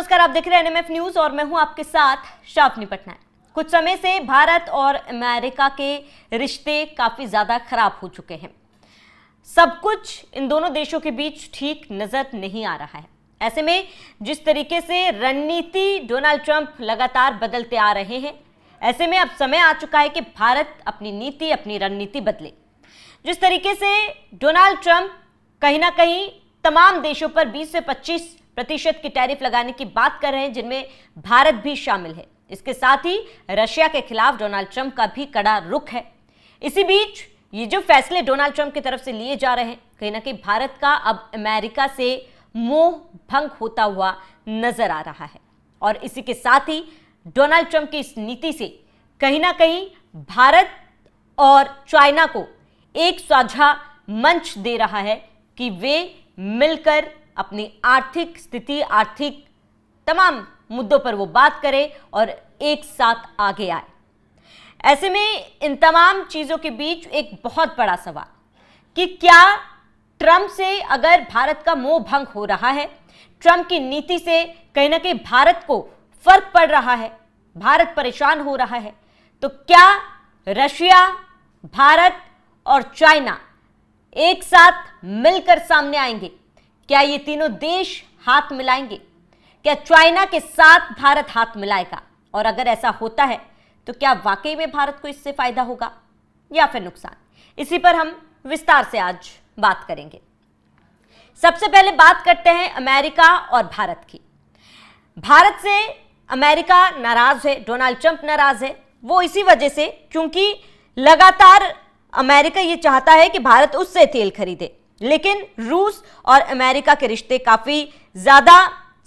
नमस्कार, आप देख रहे हैं एनएमएफ न्यूज और मैं हूं आपके साथ शाफनी पटनायक। कुछ समय से भारत और अमेरिका के रिश्ते काफी ज्यादा खराब हो चुके हैं। सब कुछ इन दोनों देशों के बीच ठीक नजर नहीं आ रहा है। ऐसे में जिस तरीके से रणनीति डोनाल्ड ट्रंप लगातार बदलते आ रहे हैं, ऐसे में अब समय आ चुका है कि भारत अपनी नीति, अपनी रणनीति बदले। जिस तरीके से डोनाल्ड ट्रंप कहीं ना कहीं तमाम देशों पर 20 से 25% की टैरिफ लगाने की बात कर रहे हैं, जिनमें भारत भी शामिल है। इसके साथ ही रशिया के खिलाफ डोनाल्ड ट्रंप का भी कड़ा रुख है। इसी बीच ये जो फैसले डोनाल्ड ट्रंप की तरफ से लिए जा रहे हैं, कहीं ना कहीं भारत का अब अमेरिका से मोह भंग होता हुआ नजर आ रहा है। और इसी के साथ ही डोनाल्ड ट्रंप की इस नीति से कहीं ना कहीं भारत और चाइना को एक साझा मंच दे रहा है कि वे मिलकर अपनी आर्थिक स्थिति, आर्थिक तमाम मुद्दों पर वो बात करें और एक साथ आगे आए। ऐसे में इन तमाम चीजों के बीच एक बहुत बड़ा सवाल कि क्या ट्रंप से अगर भारत का मोह भंग हो रहा है, ट्रंप की नीति से कहीं ना कहीं भारत को फर्क पड़ रहा है, भारत परेशान हो रहा है, तो क्या रशिया, भारत और चाइना एक साथ मिलकर सामने आएंगे? क्या ये तीनों देश हाथ मिलाएंगे? क्या चाइना के साथ भारत हाथ मिलाएगा? और अगर ऐसा होता है तो क्या वाकई में भारत को इससे फायदा होगा या फिर नुकसान? इसी पर हम विस्तार से आज बात करेंगे। सबसे पहले बात करते हैं अमेरिका और भारत की। भारत से अमेरिका नाराज है, डोनाल्ड ट्रंप नाराज है। वो इसी वजह से क्योंकि लगातार अमेरिका ये चाहता है कि भारत उससे तेल खरीदे, लेकिन रूस और अमेरिका के रिश्ते काफी ज्यादा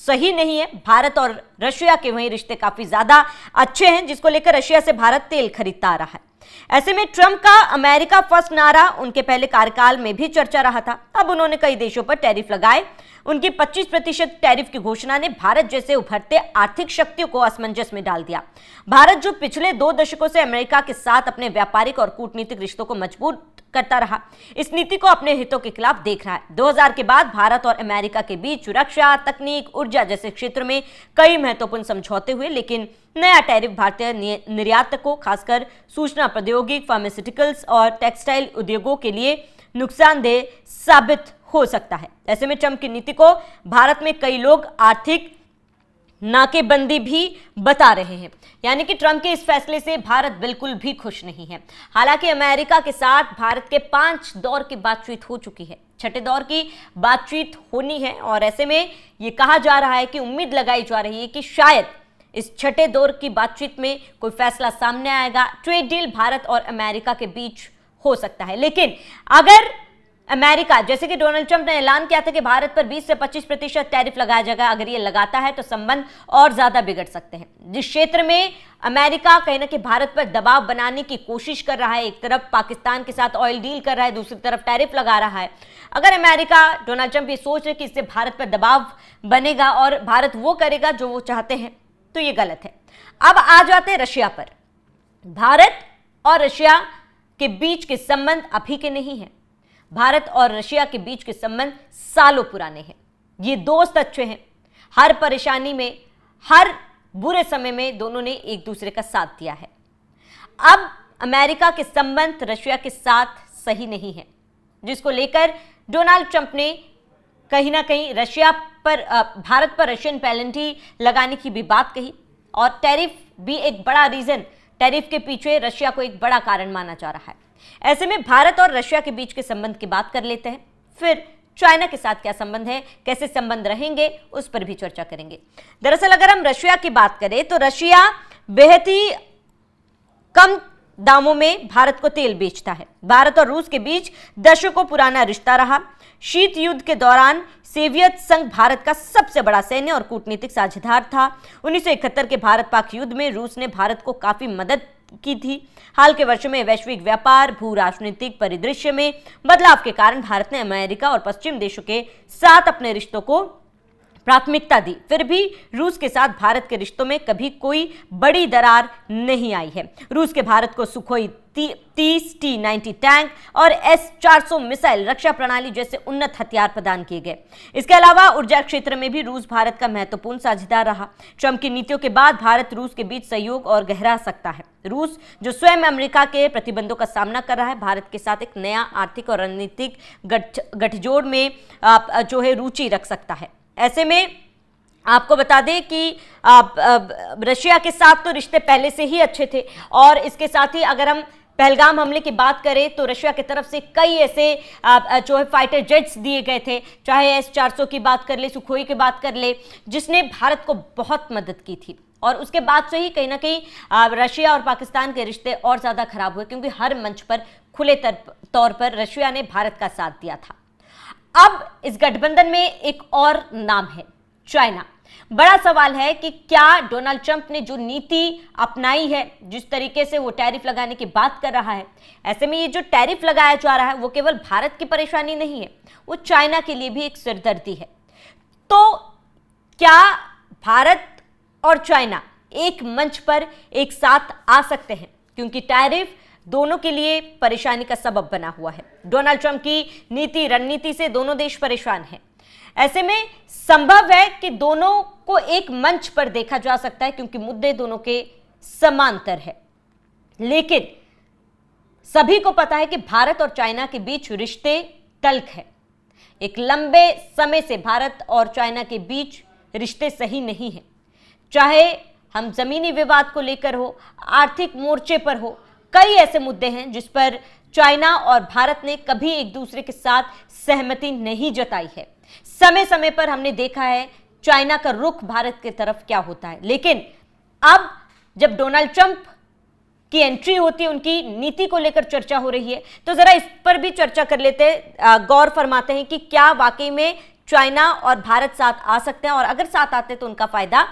सही नहीं है। भारत और रशिया के वहीं रिश्ते काफी ज्यादा अच्छे हैं, जिसको लेकर रशिया से भारत तेल खरीदता आ रहा है। ऐसे में ट्रंप का अमेरिका फर्स्ट नारा उनके पहले कार्यकाल में भी चर्चा रहा था। अब उन्होंने कई देशों पर टैरिफ लगाए। उनकी 25% टैरिफ की घोषणा ने भारत जैसे उभरते आर्थिक शक्तियों को असमंजस में डाल दिया। भारत जो पिछले 2 दशकों से अमेरिका के साथ अपने व्यापारिक और कूटनीतिक रिश्तों को मजबूत करता रहा, इस नीति को अपने हितों के खिलाफ देख रहा है। 2000 के बाद भारत और अमेरिका के बीच रक्षा, तकनीक, ऊर्जा जैसे क्षेत्र में कई महत्वपूर्ण समझौते हुए, लेकिन नया टैरिफ भारतीय निर्यातकों, खासकर सूचना प्रौद्योगिकी, फार्मास्यूटिकल्स और टेक्सटाइल उद्योगों के लिए नुकसानदेह साबित हो सकता है। ऐसे में ट्रंप की नीति को भारत में कई लोग आर्थिक नाकेबंदी भी बता रहे हैं। यानी कि ट्रंप के इस फैसले से भारत बिल्कुल भी खुश नहीं है। हालांकि अमेरिका के साथ भारत के 5 दौर की बातचीत हो चुकी है, 6ठे दौर की बातचीत होनी है। और ऐसे में यह कहा जा रहा है कि उम्मीद लगाई जा रही है कि शायद इस 6ठे दौर की बातचीत में कोई फैसला सामने आएगा। ट्रेड डील भारत और अमेरिका के बीच हो सकता है, लेकिन अगर अमेरिका, जैसे कि डोनाल्ड ट्रंप ने ऐलान किया था कि भारत पर 20 से 25% टैरिफ लगाया जाएगा, अगर ये लगाता है तो संबंध और ज्यादा बिगड़ सकते हैं। जिस क्षेत्र में अमेरिका कहीं ना कहीं भारत पर दबाव बनाने की कोशिश कर रहा है, एक तरफ पाकिस्तान के साथ ऑयल डील कर रहा है, दूसरी तरफ टैरिफ लगा रहा है। अगर अमेरिका, डोनाल्ड ट्रंप ये सोच रहे कि इससे भारत पर दबाव बनेगा और भारत वो करेगा जो वो चाहते हैं, तो ये गलत है। अब आ जाते हैं रशिया पर। भारत और रशिया के बीच के संबंध अभी के नहीं है। भारत और रशिया के बीच के संबंध सालों पुराने हैं। ये दोस्त अच्छे हैं। हर परेशानी में, हर बुरे समय में दोनों ने एक दूसरे का साथ दिया है। अब अमेरिका के संबंध रशिया के साथ सही नहीं है, जिसको लेकर डोनाल्ड ट्रंप ने कहीं ना कहीं रशिया पर, भारत पर रशियन पेनल्टी लगाने की भी बात कही। और टैरिफ भी एक बड़ा रीजन, टैरिफ के पीछे रशिया को एक बड़ा कारण माना जा रहा है। ऐसे में भारत और रशिया के बीच के संबंध की बात कर लेते हैं। फिर चाइना के साथ क्या संबंध है, कैसे संबंध रहेंगे, उस पर भी चर्चा करेंगे। दरअसल अगर हम रशिया की बात करें तो रशिया बेहद ही कम दामों में भारत को तेल बेचता है। भारत और रूस के बीच दशकों पुराना रिश्ता रहा। शीत युद्ध के दौरान सोवियत संघ भारत का सबसे बड़ा सैन्य और कूटनीतिक साझेदार था। 1971 के भारत पाक युद्ध में रूस ने भारत को काफी मदद की थी। हाल के वर्षों में वैश्विक व्यापार, भू राजनीतिक परिदृश्य में बदलाव के कारण भारत ने अमेरिका और पश्चिम देशों के साथ अपने रिश्तों को प्राथमिकता दी। फिर भी रूस के साथ भारत के रिश्तों में कभी कोई बड़ी दरार नहीं आई है। रूस के भारत को सुखोई 30 T-90 टैंक और S-400 मिसाइल रक्षा प्रणाली जैसे उन्नत हथियार प्रदान किए गए। इसके अलावा ऊर्जा क्षेत्र में भी रूस भारत का महत्वपूर्ण साझेदार रहा। ट्रंप की नीतियों के बाद भारत रूस के बीच सहयोग और गहरा सकता है। रूस जो स्वयं अमेरिका के प्रतिबंधों का सामना कर रहा है, भारत के साथ एक नया आर्थिक और रणनीतिक गठजोड़ में जो है रुचि रख सकता है। ऐसे में आपको बता दें कि रशिया के साथ तो रिश्ते पहले से ही अच्छे थे, और इसके साथ ही अगर हम पहलगाम हमले की बात करें तो रशिया की तरफ से कई ऐसे जो है फाइटर जेट्स दिए गए थे, चाहे S-400 की बात कर ले, सुखोई की बात कर ले, जिसने भारत को बहुत मदद की थी। और उसके बाद से ही कहीं ना कहीं रशिया और पाकिस्तान के रिश्ते और ज़्यादा खराब हुए, क्योंकि हर मंच पर खुले तौर पर रशिया ने भारत का साथ दिया था। अब इस गठबंधन में एक और नाम है, चाइना। बड़ा सवाल है कि क्या डोनाल्ड ट्रंप ने जो नीति अपनाई है, जिस तरीके से वो टैरिफ लगाने की बात कर रहा है, ऐसे में ये जो टैरिफ लगाया जा रहा है वो केवल भारत की परेशानी नहीं है, वो चाइना के लिए भी एक सिरदर्दी है। तो क्या भारत और चाइना एक मंच पर एक साथ आ सकते हैं? क्योंकि टैरिफ दोनों के लिए परेशानी का सबब बना हुआ है। डोनाल्ड ट्रंप की नीति रणनीति से दोनों देश परेशान हैं। ऐसे में संभव है कि दोनों को एक मंच पर देखा जा सकता है, क्योंकि मुद्दे दोनों के समांतर है। लेकिन सभी को पता है कि भारत और चाइना के बीच रिश्ते तल्ख है। एक लंबे समय से भारत और चाइना के बीच रिश्ते सही नहीं है, चाहे हम जमीनी विवाद को लेकर हो, आर्थिक मोर्चे पर हो। कई ऐसे मुद्दे हैं जिस पर चाइना और भारत ने कभी एक दूसरे के साथ सहमति नहीं जताई है। समय समय पर हमने देखा है चाइना का रुख भारत की तरफ क्या होता है। लेकिन अब जब डोनाल्ड ट्रंप की एंट्री होती है, उनकी नीति को लेकर चर्चा हो रही है, तो जरा इस पर भी चर्चा कर लेते हैं, गौर फरमाते हैं कि क्या वाकई में चाइना और भारत साथ आ सकते हैं, और अगर साथ आते तो उनका फायदा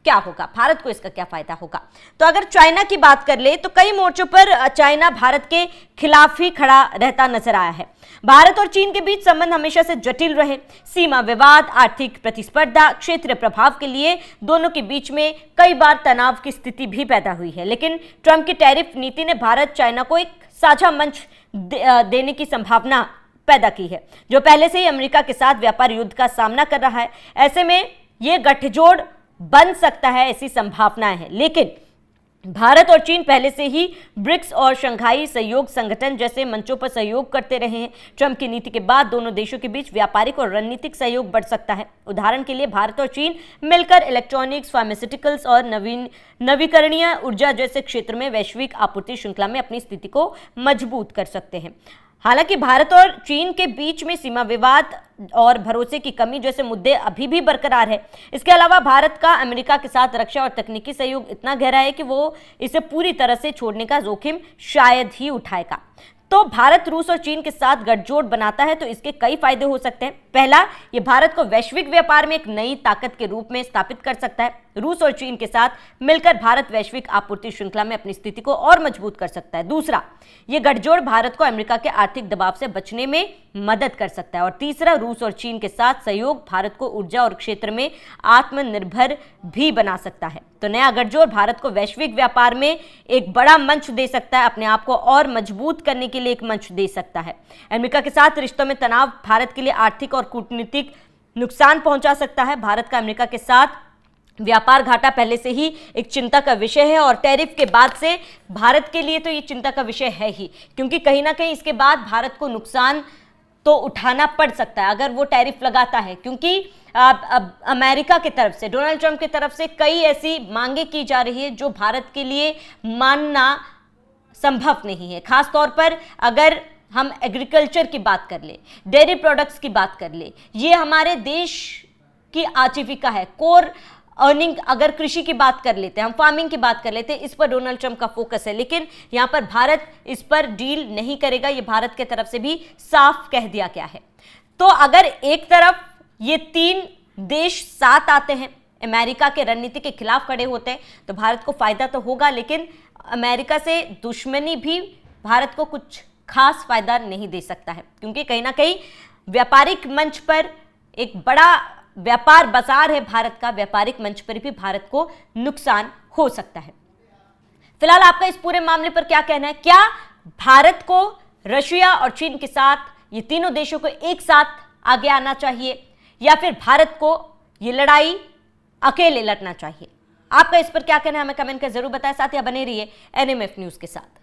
क्या होगा, भारत को इसका क्या फायदा होगा। तो अगर चाइना की बात कर ले तो कई मोर्चों पर चाइना भारत के खिलाफ ही खड़ा रहता नजर आया है। भारत और चीन के बीच संबंध हमेशा से जटिल रहे। सीमा विवाद, आर्थिक प्रतिस्पर्धा, क्षेत्रीय प्रभाव के लिए दोनों के बीच में कई बार तनाव की स्थिति भी पैदा हुई है। लेकिन ट्रंप की टैरिफ नीति ने भारत चाइना को एक साझा मंच देने की संभावना पैदा की है, जो पहले से ही अमेरिका के साथ व्यापार युद्ध का सामना कर रहा है। ऐसे में यह गठजोड़ बन सकता है, ऐसी संभावनाएं हैं। लेकिन भारत और चीन पहले से ही ब्रिक्स और शंघाई सहयोग संगठन जैसे मंचों पर सहयोग करते रहे हैं। ट्रंप की नीति के बाद दोनों देशों के बीच व्यापारिक और रणनीतिक सहयोग बढ़ सकता है। उदाहरण के लिए भारत और चीन मिलकर इलेक्ट्रॉनिक्स, फार्मास्यूटिकल्स और नवीकरणीय ऊर्जा जैसे क्षेत्र में वैश्विक आपूर्ति श्रृंखला में अपनी स्थिति को मजबूत कर सकते हैं। हालांकि भारत और चीन के बीच में सीमा विवाद और भरोसे की कमी जैसे मुद्दे अभी भी बरकरार है। इसके अलावा भारत का अमेरिका के साथ रक्षा और तकनीकी सहयोग इतना गहरा है कि वो इसे पूरी तरह से छोड़ने का जोखिम शायद ही उठाएगा। तो भारत रूस और चीन के साथ गठजोड़ बनाता है तो इसके कई फायदे हो सकते हैं। पहला, ये भारत को वैश्विक व्यापार में एक नई ताकत के रूप में स्थापित कर सकता है। रूस और चीन के साथ मिलकर भारत वैश्विक आपूर्ति श्रृंखला में अपनी स्थिति को और मजबूत कर सकता है। दूसरा, ये गठजोड़ भारत को अमेरिका के आर्थिक दबाव से बचने में मदद कर सकता है। और तीसरा, रूस और चीन के साथ सहयोग भारत को ऊर्जा और क्षेत्र में आत्मनिर्भर भी बना सकता है। तो नया गठजोड़ भारत को वैश्विक व्यापार में एक बड़ा मंच दे सकता है, अपने आप को और मजबूत करने के लिए एक मंच दे सकता है। अमेरिका के साथ रिश्तों में तनाव भारत के लिए आर्थिक और कूटनीतिक नुकसान पहुंचा सकता है। भारत का अमेरिका के साथ व्यापार घाटा पहले से ही एक चिंता का विषय है, और टैरिफ के बाद से भारत के लिए तो ये चिंता का विषय है ही, क्योंकि कहीं ना कहीं इसके बाद भारत को नुकसान तो उठाना पड़ सकता है अगर वो टैरिफ लगाता है, क्योंकि अब अमेरिका की तरफ से, डोनाल्ड ट्रंप की तरफ से कई ऐसी मांगे की जा रही है जो भारत के लिए मानना संभव नहीं है। खासतौर पर अगर हम एग्रीकल्चर की बात कर ले, डेयरी प्रोडक्ट्स की बात कर ले, ये हमारे देश की आजीविका है, कोर अर्निंग। अगर कृषि की बात कर लेते हैं, हम फार्मिंग की बात कर लेते हैं, इस पर डोनाल्ड ट्रंप का फोकस है। लेकिन यहाँ पर भारत इस पर डील नहीं करेगा, ये भारत की तरफ से भी साफ कह दिया गया है। तो अगर एक तरफ ये तीन देश साथ आते हैं, अमेरिका के रणनीति के खिलाफ खड़े होते हैं, तो भारत को फायदा तो होगा, लेकिन अमेरिका से दुश्मनी भी भारत को कुछ खास फायदा नहीं दे सकता है, क्योंकि कहीं ना कहीं व्यापारिक मंच पर एक बड़ा व्यापार बाजार है भारत का, व्यापारिक मंच पर भी भारत को नुकसान हो सकता है। फिलहाल आपका इस पूरे मामले पर क्या कहना है? क्या भारत को रशिया और चीन के साथ, ये तीनों देशों को एक साथ आगे आना चाहिए, या फिर भारत को ये लड़ाई अकेले लड़ना चाहिए? आपका इस पर क्या कहना है हमें कमेंट कर जरूर बताएं। साथ ही बने रहिए एनएमएफ न्यूज के साथ।